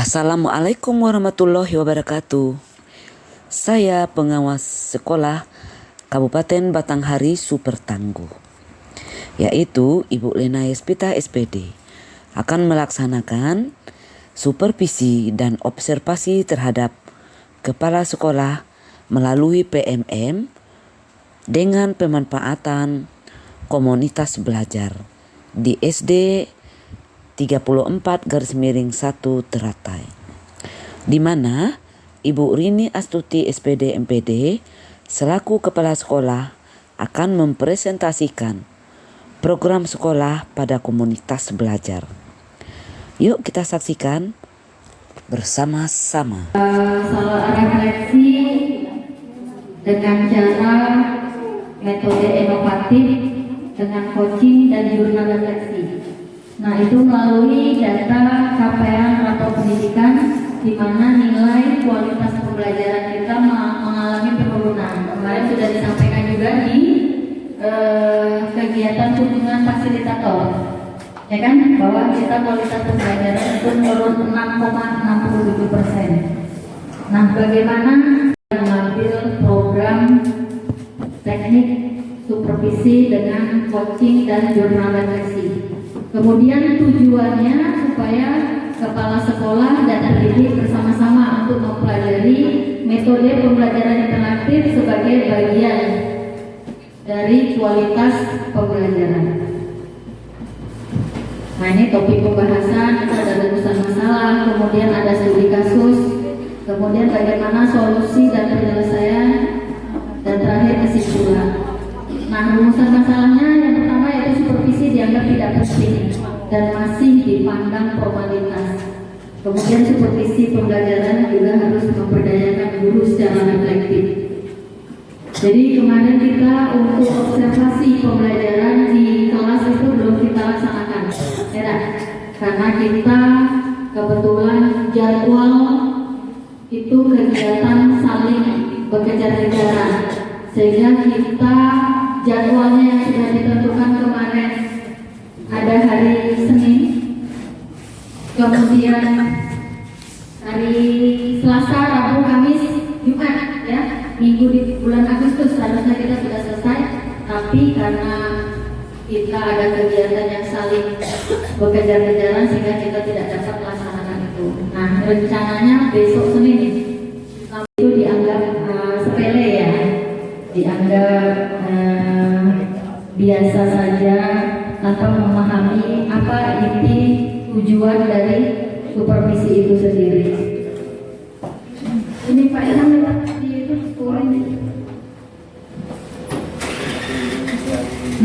Assalamualaikum warahmatullahi wabarakatuh. Saya pengawas sekolah Kabupaten Batanghari Super Tangguh, yaitu Ibu Lena Yespita SPD, akan melaksanakan supervisi dan observasi terhadap kepala sekolah melalui PMM dengan pemanfaatan komunitas belajar di SD 34/1 Teratai, di mana Ibu Rini Astuti SPD MPD selaku kepala sekolah akan mempresentasikan program sekolah pada komunitas belajar. Yuk kita saksikan bersama-sama. Soal refleksi dengan cara metode inovatif dengan coaching dan jurnal refleksi. Nah, itu melalui data capaian rapor pendidikan di mana nilai kualitas pembelajaran kita mengalami penurunan. Kemarin sudah disampaikan juga di kegiatan kunjungan fasilitator, ya kan, bahwa kita kualitas pembelajaran itu menurun 6,67%. Nah, bagaimana mengambil program teknik supervisi dengan coaching dan jurnal refleksi. Kemudian tujuannya supaya kepala sekolah dan pendidik bersama-sama untuk mempelajari metode pembelajaran interaktif sebagai bagian dari kualitas pembelajaran. Nah, ini topik pembahasan, ada rumusan masalah, kemudian ada studi kasus, kemudian bagaimana solusi dan penyelesaian, dan terakhir kesimpulan. Nah, rumusan masalahnya yang pertama yaitu supervisi dianggap tidak penting dan masih dipandang formalitas. Kemudian supervisi pembelajaran juga harus memberdayakan guru secara reflektif. Jadi kemarin kita untuk observasi pembelajaran di kelas itu belum kita laksanakan, ya, karena kita kebetulan jadwal itu kegiatan saling bekejar-kejaran, sehingga kita jadwalnya yang sudah ditentukan kemarin ada hari Senin, kemudian hari Selasa, Rabu, Kamis, Jumat, ya, minggu di bulan Agustus harusnya kita sudah selesai, tapi karena kita ada kegiatan yang saling bekejar-kejaran sehingga kita tidak dapat melaksanakan itu. Nah, rencananya besok Senin itu dianggap sepele, ya, dianggap biasa saja tanpa memahami apa inti tujuan dari supervisi itu sendiri. Ini Pak Ilham di itu turun.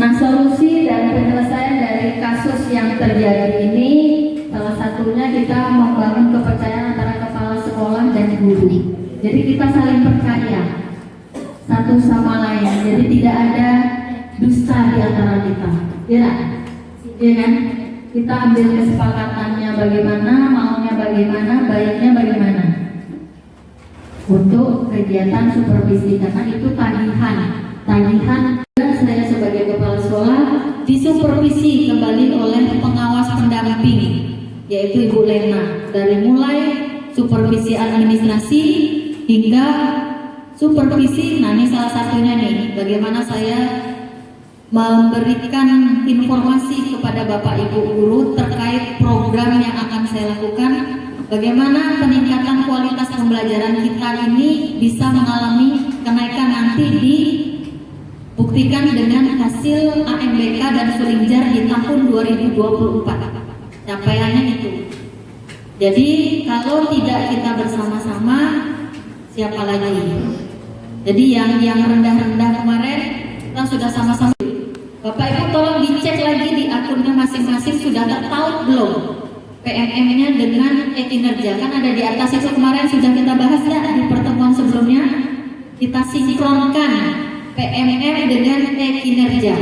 Nah, solusi dan penyelesaian dari kasus yang terjadi ini salah satunya kita membangun kepercayaan antara kepala sekolah dan guru. Jadi kita saling percaya satu sama lain. Jadi tidak ada dusta di antara kita, ya kan? Kita ambil kesepakatannya bagaimana, maunya bagaimana, baiknya bagaimana untuk kegiatan supervisi, karena itu tagihan. Saya sebagai kepala sekolah disupervisi kembali oleh pengawas pendamping, yaitu Ibu Lena, dari mulai supervisi administrasi hingga supervisi. Nah, ini salah satunya nih, bagaimana saya memberikan informasi kepada Bapak Ibu guru terkait program yang akan saya lakukan, bagaimana peningkatan kualitas pembelajaran kita ini bisa mengalami kenaikan nanti dibuktikan dengan hasil AMBK dan Sulingjar di tahun 2024. Capaiannya itu. Jadi kalau tidak kita bersama-sama, siapa lagi? Jadi yang rendah-rendah kemarin kita sudah sama-sama. Bapak Ibu tolong dicek lagi di akunnya masing-masing, sudah tahu belum PMM-nya dengan kinerja, kan ada di atas itu, kemarin sudah kita bahas ya di pertemuan sebelumnya. Kita sinkronkan PMM dengan kinerja.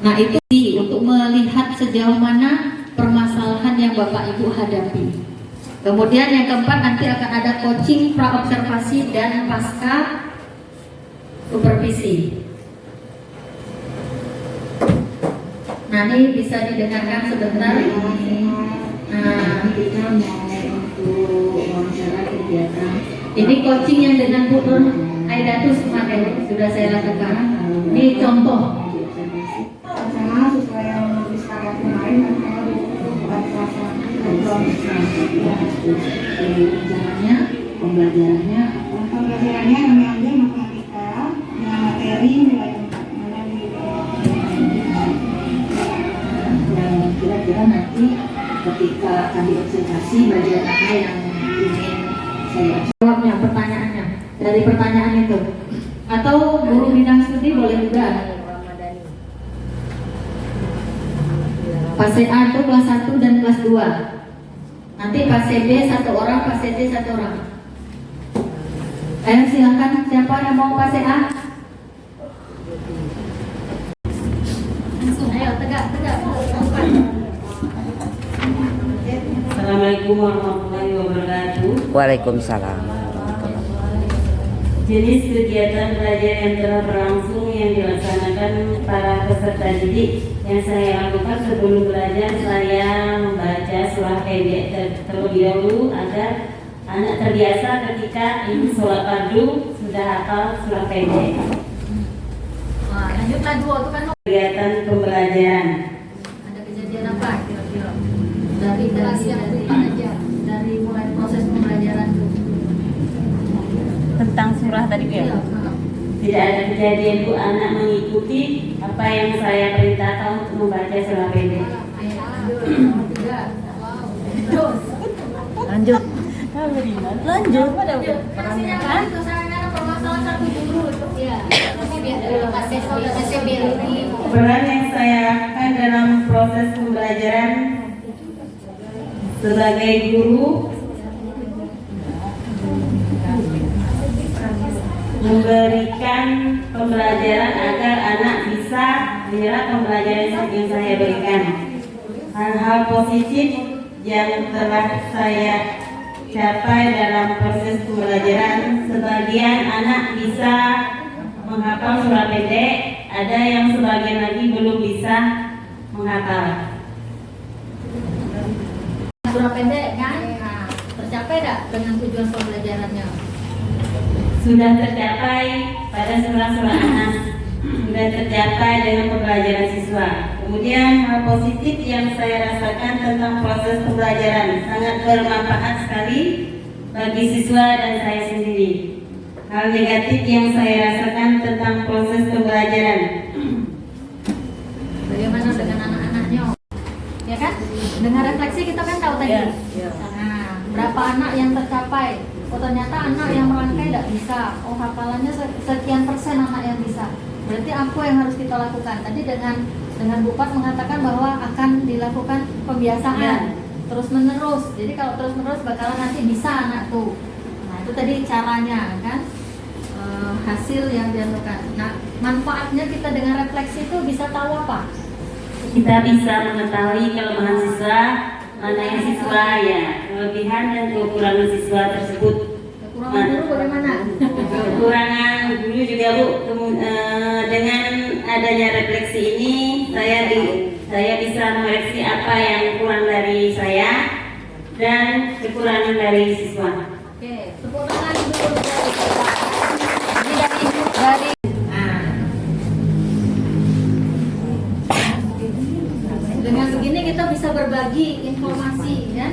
Nah, itu untuk melihat sejauh mana permasalahan yang Bapak Ibu hadapi. Kemudian yang keempat, nanti akan ada coaching pra-observasi dan pasca supervisi. Nah, ini bisa didengarkan sebentar. Nah, Ini coaching yang dengan Bu Nur Aidatus kemarin sudah saya lakukan. Ini contoh. Karena sesuai yang disepakati kemarin kan saya bukan selasa Jalannya, pembelajarannya, pembelajarannya kami ambil matematika dengan materi nilai 4 yang kira-kira nanti ketika kami observasi bagian apa yang ingin saya jawabnya, pertanyaannya dari pertanyaan itu, atau guru bidang studi boleh juga. Fase A itu kelas 1 dan kelas 2. Nanti fase B 1 orang, fase C 1 orang. Ayo silakan, siapa yang mau fase A? Ayo tegak. Assalamualaikum warahmatullahi wabarakatuh. Waalaikumsalam. Jenis kegiatan belajar yang telah berlangsung yang dilaksanakan para peserta didik yang saya lakukan sebelum belajar, saya membaca surah pendek terlebih dahulu agar anak terbiasa ketika ini sholat fardu sudah hafal surah pendek. Lanjutlah dua itu kan Kegiatan pembelajaran. ada kejadian apa kira-kira dari mulai proses pembelajaran itu? Tentang surah tadi ya? Tidak ada kejadian Bu, anak mengikuti apa yang saya perintahkan untuk membaca surah pendek. Lanjut. Peran yang saya lakukan dalam proses pembelajaran sebagai guru memberikan pembelajaran agar anak bisa menyerap pembelajaran yang saya berikan. Hal-hal positif yang telah saya capai dalam proses pembelajaran, sebagian anak bisa menghafal surah pendek, ada yang sebagian lagi belum bisa menghafal. Surah pendek kan? Nah, tercapai tidak dengan tujuan pembelajarannya? Sudah tercapai pada surah-surah Anas, sudah tercapai dengan pembelajaran siswa. Kemudian hal positif yang saya rasakan tentang proses pembelajaran sangat bermanfaat sekali bagi siswa dan saya sendiri. Hal negatif yang saya rasakan tentang proses pembelajaran. Bagaimana dengan anak-anaknya? Ya kan? Dengan refleksi kita kan tahu tadi. Nah, berapa anak yang tercapai? Oh ternyata anak yang merangkai tidak bisa. Oh hafalannya sekian persen anak yang bisa. Berarti apa yang harus kita lakukan? Tadi dengan Bupat mengatakan bahwa akan dilakukan pembiasaan terus menerus. Jadi kalau terus menerus bakalan nanti bisa anak tuh. Nah itu tadi caranya kan, hasil yang dilakukan. Nah manfaatnya kita dengan refleksi itu bisa tahu apa? Kita bisa mengetahui kelemahan siswa, mana yang siswa ya, kelebihan dan kekurangan siswa tersebut. Kekurangan guru bagaimana? Kekurangan guru juga Bu, dengan adanya refleksi ini saya bisa mengoreksi apa yang kurang dari saya dan kekurangan dari siswa. Oke, tepuk tangan dulu ini dari dengan begini kita bisa berbagi informasi ya.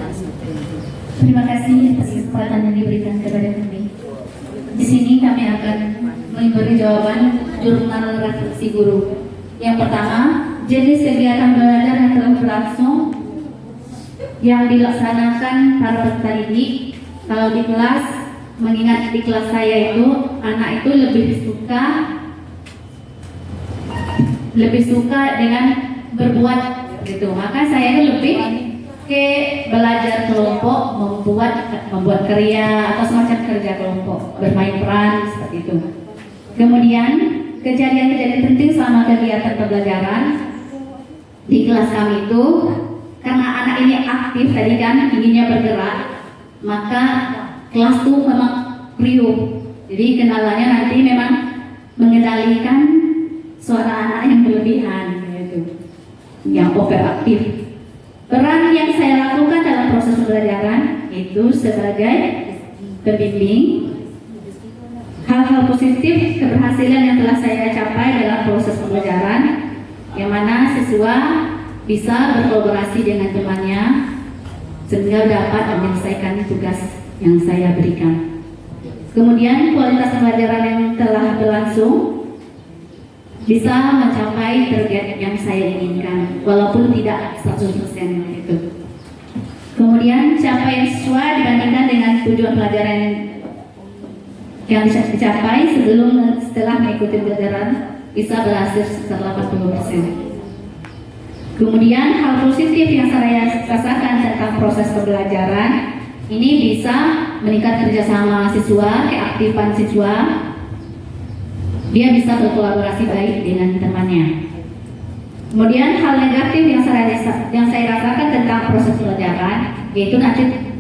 Terima kasih atas kesempatan yang diberikan kepada kami. Di sini kami akan memberi jawaban jurnal refleksi guru. Yang pertama, jenis kegiatan belajar yang telah berlangsung yang dilaksanakan para peserta didik. Kalau di kelas, mengingat di kelas saya itu anak itu lebih suka dengan berbuat gitu. Maka saya itu lebih ke belajar kelompok, membuat karya atau semacam kerja kelompok, bermain peran seperti itu. Kemudian kejadian-kejadian penting selama kegiatan pembelajaran di kelas kami itu, karena anak ini aktif tadi kan, inginnya bergerak, maka kelas itu memang riuh. Jadi kendalanya nanti memang mengendalikan suara anak yang berlebihan gitu, yang overaktif. Peran yang saya lakukan dalam proses pembelajaran itu sebagai pembimbing, hal-hal positif keberhasilan yang telah saya capai dalam proses pembelajaran, yang mana siswa bisa berkolaborasi dengan temannya sehingga dapat menyelesaikan tugas yang saya berikan. Kemudian kualitas pembelajaran yang telah berlangsung bisa mencapai target yang saya inginkan, walaupun tidak 100% itu. Kemudian capaian siswa dibandingkan dengan tujuan pelajaran yang dicapai sebelum dan setelah mengikuti pelajaran bisa berhasil sekitar 80%. Kemudian hal positif yang saya rasakan tentang proses pembelajaran ini bisa meningkat kerjasama siswa, keaktifan siswa, dia bisa berkolaborasi baik dengan temannya. Kemudian hal negatif yang saya rasakan tentang proses pembelajaran yaitu nanti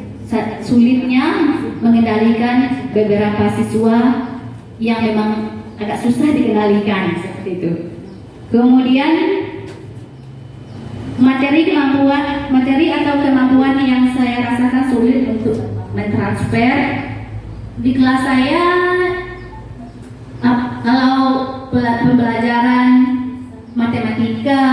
sulitnya mengendalikan beberapa siswa yang memang agak susah dikendalikan seperti itu. Kemudian materi atau kemampuan yang saya rasakan sulit untuk mentransfer di kelas saya. Kalau pembelajaran matematika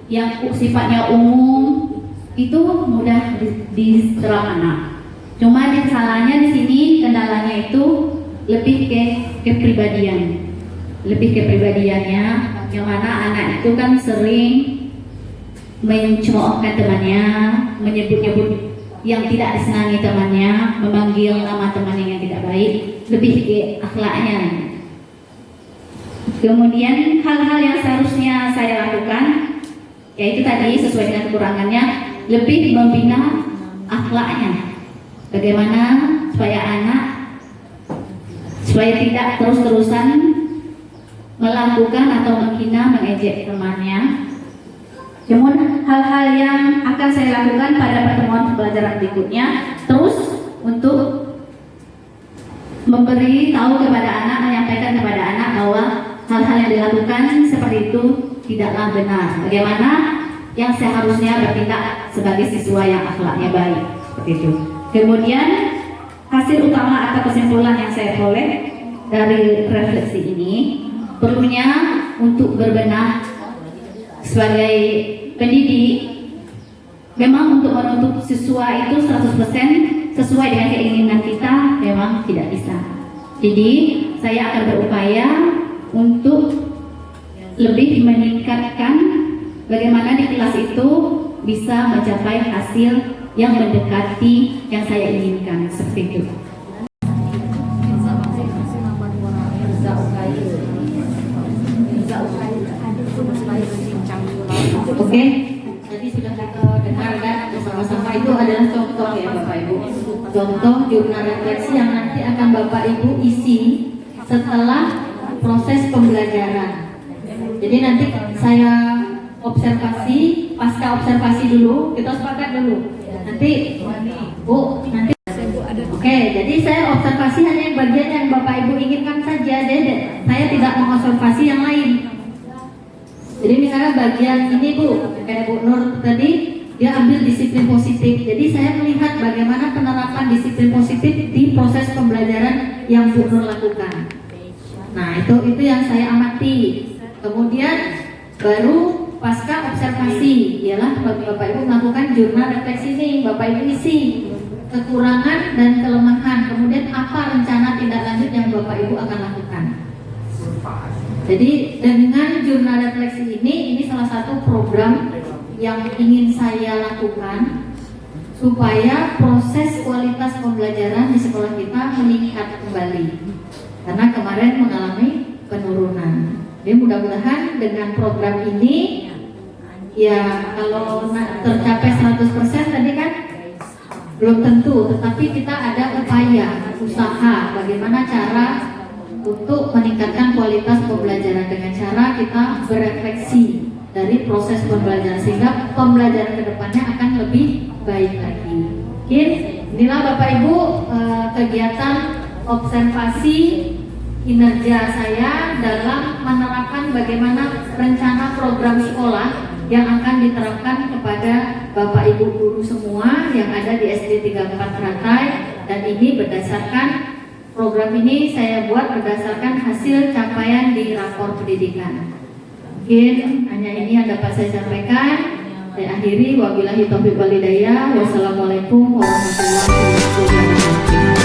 yang sifatnya umum itu mudah diterap anak. Cuma kesalahannya di sini, kendalanya itu lebih ke kepribadiannya, yang mana anak itu kan sering mencemoohkan temannya, menyebut-nyebut yang tidak disenangi temannya, memanggil nama temannya yang tidak baik, lebih ke akhlaknya. Kemudian hal-hal yang seharusnya saya lakukan, yaitu tadi sesuai dengan kekurangannya, lebih membina akhlaknya. Bagaimana supaya tidak terus-terusan melakukan atau menghina, mengejek temannya. Namun hal-hal yang akan saya lakukan pada pertemuan pembelajaran berikutnya, terus untuk memberi tahu kepada anak, menyampaikan kepada anak bahwa hal-hal yang dilakukan seperti itu tidaklah benar. Bagaimana yang seharusnya bertindak sebagai siswa yang akhlaknya baik, seperti itu. Kemudian hasil utama atau kesimpulan yang saya peroleh dari refleksi ini, perlunya untuk berbenah sebagai pendidik. Memang untuk menuntut siswa itu 100% sesuai dengan keinginan kita memang tidak bisa. Jadi saya akan berupaya untuk lebih meningkatkan bagaimana di kelas itu bisa mencapai hasil yang mendekati yang saya inginkan, seperti itu. Oke, jadi sudah kita dengarkan bersama-sama, itu adalah contoh ya Bapak Ibu. Contoh jurnal refleksi yang nanti akan Bapak Ibu isi setelah proses pembelajaran. Jadi nanti saya observasi, pasca observasi dulu, kita sepakat dulu. Nanti Bu, nanti oke, jadi saya observasi hanya yang bagian yang Bapak Ibu inginkan saja, Dede. Saya tidak mengobservasi yang lain. Jadi misalnya bagian ini Bu, kayak Bu Nur tadi, dia ambil disiplin positif. Jadi saya melihat bagaimana penerapan disiplin positif di proses pembelajaran yang Bu Nur lakukan. Nah itu yang saya amati. Kemudian baru pasca observasi, ialah Bapak Ibu melakukan jurnal refleksi ini. Bapak Ibu isi kekurangan dan kelemahan, kemudian apa rencana tindak lanjut yang Bapak Ibu akan lakukan. Jadi dengan jurnal refleksi ini salah satu program yang ingin saya lakukan supaya proses kualitas pembelajaran di sekolah kita meningkat kembali, karena kemarin mengalami penurunan. Jadi mudah-mudahan dengan program ini ya kalau tercapai 100% tadi kan belum tentu, tetapi kita ada upaya, usaha bagaimana cara untuk meningkatkan kualitas pembelajaran dengan cara kita berefleksi dari proses pembelajaran sehingga pembelajaran kedepannya akan lebih baik lagi. Mungkin inilah Bapak Ibu kegiatan observasi kinerja saya dalam menerapkan bagaimana rencana program sekolah yang akan diterapkan kepada Bapak Ibu guru semua yang ada di SD 34 Teratai, dan ini berdasarkan program ini saya buat berdasarkan hasil capaian di rapor pendidikan. Mungkin hanya ini yang dapat saya sampaikan. Saya akhiri, wabillahi taufiq wal hidayah. Wassalamualaikum warahmatullahi wabarakatuh.